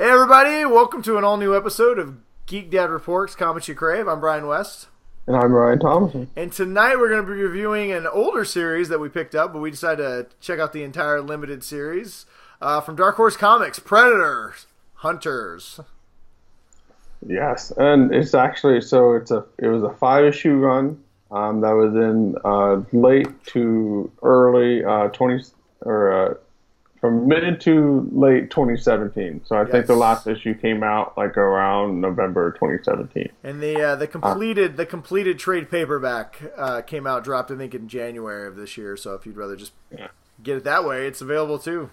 Hey everybody, welcome to an all-new episode of Geek Dad Reports, Comics You Crave. I'm Brian West. And I'm Ryan Thomason. And tonight we're going to be reviewing an older series that we picked up, but we decided to check out the entire limited series from Dark Horse Comics, Predators, Hunters. Yes, and it's actually, it was a 5-issue run that was in late to early from mid to late 2017. So I think the last issue came out like around November 2017. And the completed trade paperback dropped I think in January of this year. So if you'd rather just get it that way, it's available too.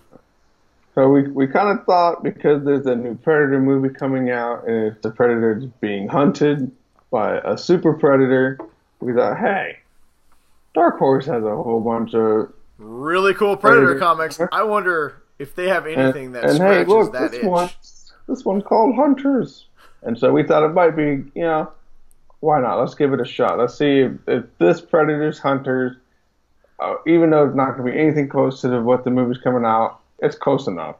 So we kind of thought, because there's a new Predator movie coming out and it's the Predators being hunted by a super predator, we thought, hey, Dark Horse has a whole bunch of really cool Predator comics. I wonder if they have anything that scratches that itch. This one's called Hunters. And so we thought it might be, why not? Let's give it a shot. Let's see if this Predators Hunters, even though it's not going to be anything close to what the movie's coming out, it's close enough,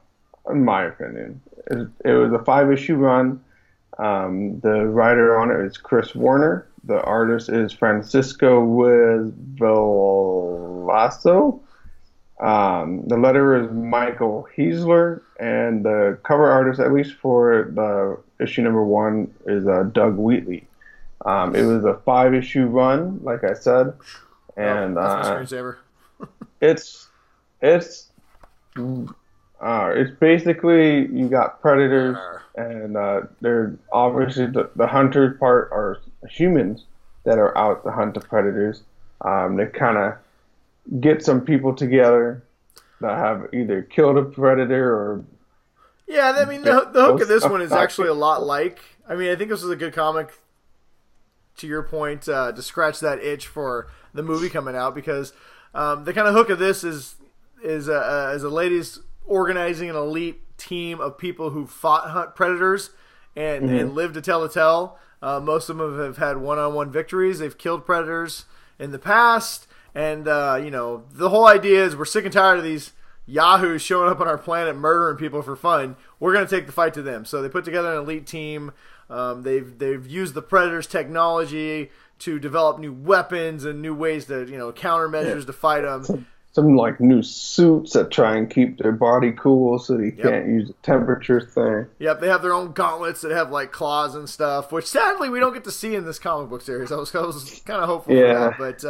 in my opinion. It was a 5-issue run. The writer on it is Chris Warner. The artist is Francisco Velasco. The letterer is Michael Heisler, and the cover artist, at least for the issue number 1, is Doug Wheatley. It was a 5-issue run, like I said, and that's my screensaver. it's basically, you got predators, and they're obviously the hunters part are humans that are out to hunt the predators. They kind of get some people together that have either killed a predator or... Yeah, I mean, the hook of this one is actually a lot like... I mean, I think this is a good comic, to your point, to scratch that itch for the movie coming out, because the kind of hook of this is a lady's organizing an elite team of people who hunt predators and live to tell the tale. Most of them have had one-on-one victories. They've killed predators in the past. And, the whole idea is we're sick and tired of these yahoos showing up on our planet murdering people for fun. We're going to take the fight to them. So they put together an elite team. They've used the Predators' technology to develop new weapons and new ways to, countermeasures to fight them. Some like new suits that try and keep their body cool so they can't use the temperature thing. Yep, they have their own gauntlets that have like claws and stuff, which sadly we don't get to see in this comic book series. I was kind of hopeful for that, but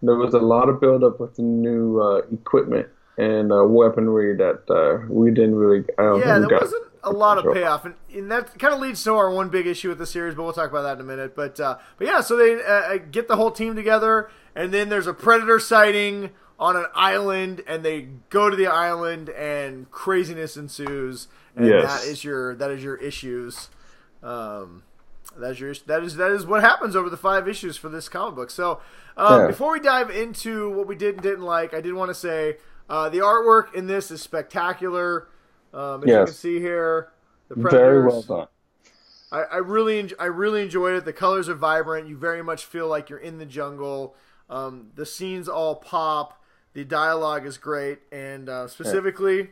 there was a lot of build-up with the new equipment and weaponry that we didn't really... there wasn't a lot of payoff, and that kind of leads to our one big issue with the series, but we'll talk about that in a minute. But yeah, so they get the whole team together, and then there's a predator sighting on an island, and they go to the island, and craziness ensues, and that is your issues. That is what happens over the 5 issues for this comic book. So before we dive into what we did and didn't like, I did want to say the artwork in this is spectacular. As you can see here, the Predators, very well done. I really enjoyed it. The colors are vibrant. You very much feel like you're in the jungle. The scenes all pop. The dialogue is great, and specifically,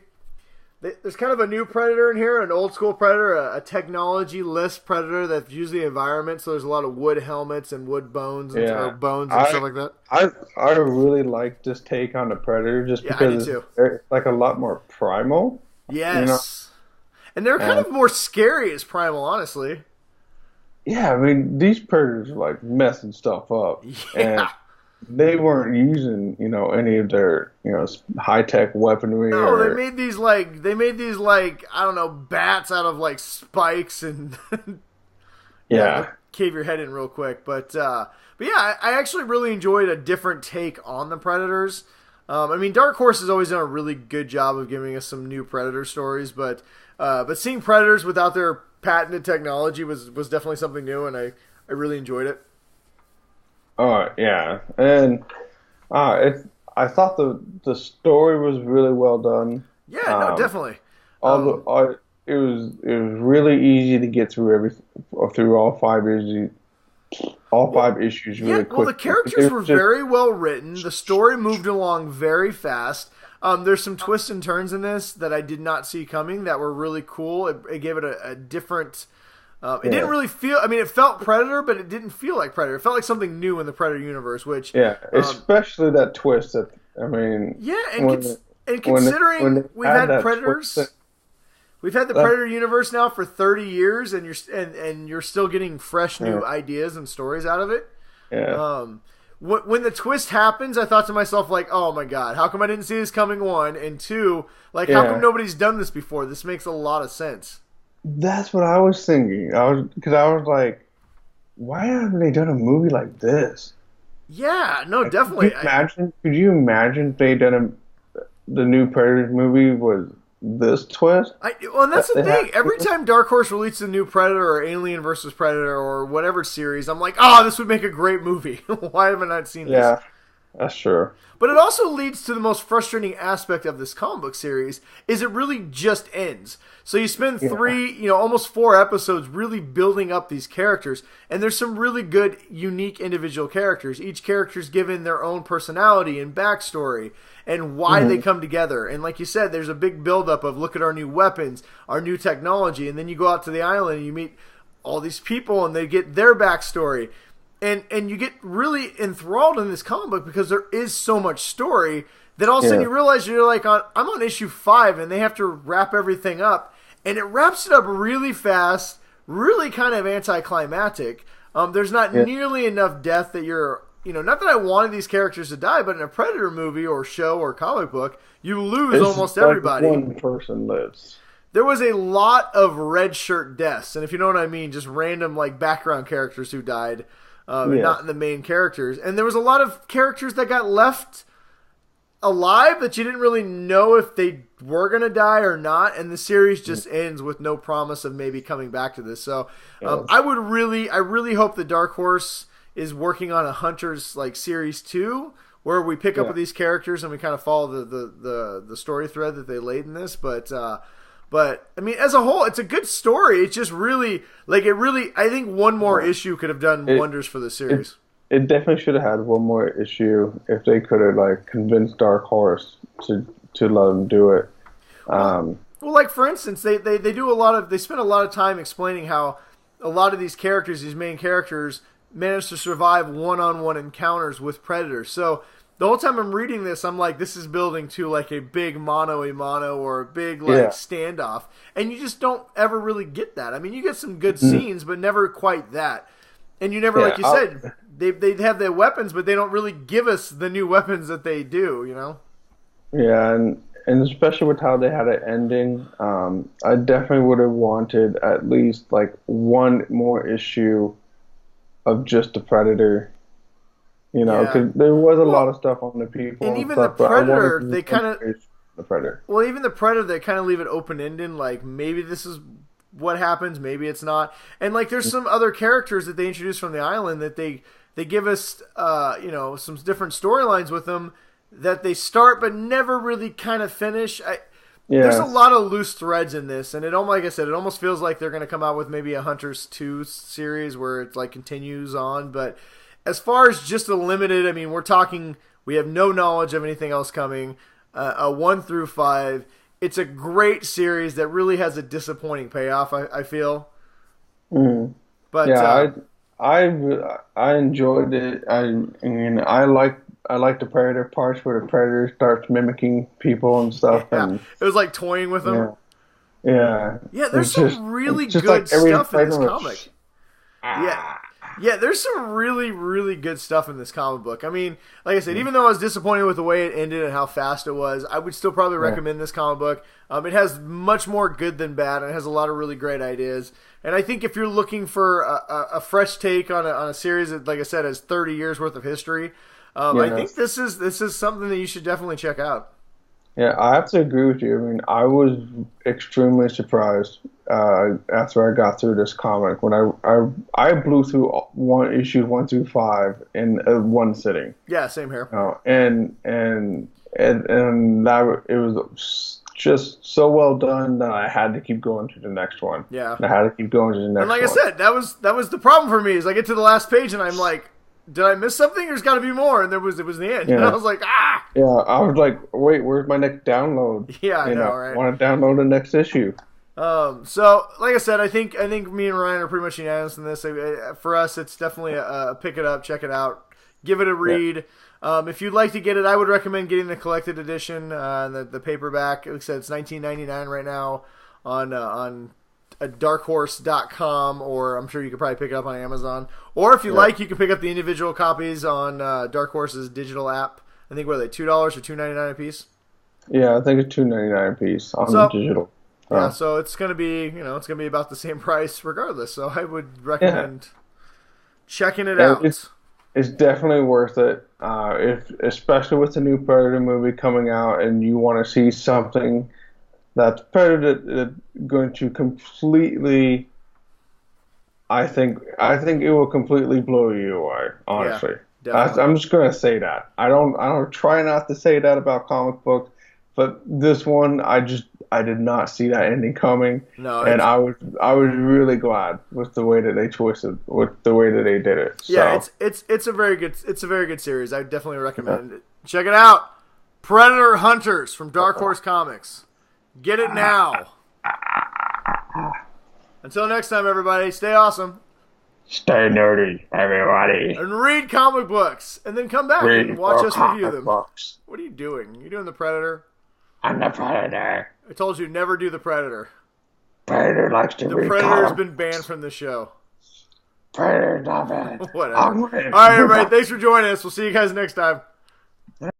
there's kind of a new Predator in here, an old school Predator, a technology-less Predator that's used the environment. So there's a lot of wood helmets and wood bones and stuff like that. I really like this take on the Predator just because it's like a lot more primal. Yes, and they're kind of more scary as primal, honestly. Yeah, I mean, these Predators are like messing stuff up. Yeah. And they weren't using, any of their, high-tech weaponry. No, they made these like I don't know, bats out of like spikes and cave your head in real quick. But yeah, I actually really enjoyed a different take on the Predators. I mean, Dark Horse has always done a really good job of giving us some new Predator stories, but seeing Predators without their patented technology was definitely something new, and I really enjoyed it. Oh yeah, and I thought the story was really well done. Yeah, no, definitely. It was really easy to get through all 5 issues. All 5 issues really quick. Well, the characters were very well written. The story moved along very fast. There's some twists and turns in this that I did not see coming that were really cool. It gave it a different. It didn't really feel. I mean, it felt Predator, but it didn't feel like Predator. It felt like something new in the Predator universe. Which especially that twist. That I mean, considering we've had Predators. We've had the Predator universe now for 30 years, and you're still getting fresh new ideas and stories out of it. Yeah. When the twist happens, I thought to myself, like, oh my god, how come I didn't see this coming? One, and two, like, how come nobody's done this before? This makes a lot of sense. That's what I was thinking. Because I was like, why haven't they done a movie like this? Yeah, no, definitely. Could you imagine if they done the new Predator movie was this twist? And that's the thing. Every time Dark Horse releases a new Predator or Alien versus Predator or whatever series, I'm like, this would make a great movie. Why haven't I seen this? Yeah, that's true. But it also leads to the most frustrating aspect of this comic book series is it really just ends. So you spend almost 4 episodes really building up these characters, and there's some really good, unique individual characters. Each character's given their own personality and backstory and why they come together. And like you said, there's a big buildup of look at our new weapons, our new technology, and then you go out to the island and you meet all these people and they get their backstory. And you get really enthralled in this comic book because there is so much story that all of a sudden you realize you're like, I'm on issue 5 and they have to wrap everything up. And it wraps it up really fast, really kind of anticlimactic. There's not nearly enough death that you're, not that I wanted these characters to die, but in a Predator movie or show or comic book, you lose almost everybody. One person lives. There was a lot of red shirt deaths. And if you know what I mean, just random like background characters who died. Not in the main characters. And there was a lot of characters that got left alive that you didn't really know if they were going to die or not. And the series just ends with no promise of maybe coming back to this. So I really hope the Dark Horse is working on a Hunters like series 2 where we pick up with these characters and we kind of follow the story thread that they laid in this. But I mean, as a whole, it's a good story. It's just really, I think one more issue could have done wonders for the series. It definitely should have had one more issue if they could have convinced Dark Horse to let them do it. Well, like for instance, they spend a lot of time explaining how a lot of these characters, these main characters, manage to survive one-on-one encounters with predators. So the whole time I'm reading this, I'm like, this is building to like a big mano-a-mano or a big standoff. And you just don't ever really get that. I mean, you get some good scenes, but never quite that. And you never, like you said, they have their weapons, but they don't really give us the new weapons that they do, Yeah, and especially with how they had it ending, I definitely would have wanted at least one more issue of just the Predator. Because there was a lot of stuff on the people. And even the Predator, they kind of... The Predator. Well, even the Predator, they kind of leave it open-ended, like maybe this is what happens, maybe it's not. And there's some other characters that they introduce from the island that they give us, some different storylines with them that they start but never really kind of finish. There's a lot of loose threads in this, and like I said, it almost feels like they're going to come out with maybe a Hunters 2 series where it continues on, but... As far as just a limited, I mean, we have no knowledge of anything else coming, a 1 through 5. It's a great series that really has a disappointing payoff, I feel. Mm. But I enjoyed it. I like the Predator parts where the Predator starts mimicking people and stuff. Yeah. And it was like toying with them. Yeah. Yeah, there's some really good stuff in this comic. Yeah, there's some really, really good stuff in this comic book. I mean, like I said, even though I was disappointed with the way it ended and how fast it was, I would still probably recommend this comic book. It has much more good than bad, and it has a lot of really great ideas. And I think if you're looking for a fresh take on a series that, like I said, has 30 years worth of history, I think this is something that you should definitely check out. Yeah, I have to agree with you. I mean, I was extremely surprised after I got through this comic when I blew through issues 1 through 5 in one sitting. Yeah, same here. And that it was just so well done that I had to keep going to the next one. Yeah, I had to keep going to the next one. And like I said, that was the problem for me. Is I get to the last page and I'm like, did I miss something? There's got to be more, and it was the end. Yeah. And I was like, ah. Yeah, I was like, wait, where's my next download? Yeah, I know, right? I want to download the next issue. So like I said, I think me and Ryan are pretty much unanimous in this. For us, it's definitely a pick it up, check it out, give it a read. Yeah. If you'd like to get it, I would recommend getting the collected edition, the paperback. Like I said, it's $19.99 right now on darkhorse.com, or I'm sure you could probably pick it up on Amazon. Or if you like, you can pick up the individual copies on Dark Horse's digital app. I think, what are they, $2 or $2.99 a piece? Yeah, I think it's $2.99 a piece on the digital. Yeah, so it's gonna be about the same price regardless. So I would recommend checking it out. It's definitely worth it. Especially with the new Predator movie coming out, and you want to see something that's Predator going to completely. I think it will completely blow you away. Honestly, I'm just gonna say that. I don't try not to say that about comic books, but this one I did not see that ending coming. No, and I was really glad with the way that they twisted, with the way that they did it. So. Yeah, it's a very good series. I definitely recommend it. Check it out, Predator Hunters from Dark Horse Comics. Get it now. Until next time, everybody, stay awesome. Stay nerdy, everybody. And read comic books, and then come back and watch us review them. Books. What are you doing? You doing the Predator? I'm the Predator. I told you, never do the Predator. Predator likes to read. The Predator's been banned from the show. Predator's not bad. Whatever. All right, everybody. Thanks for joining us. We'll see you guys next time.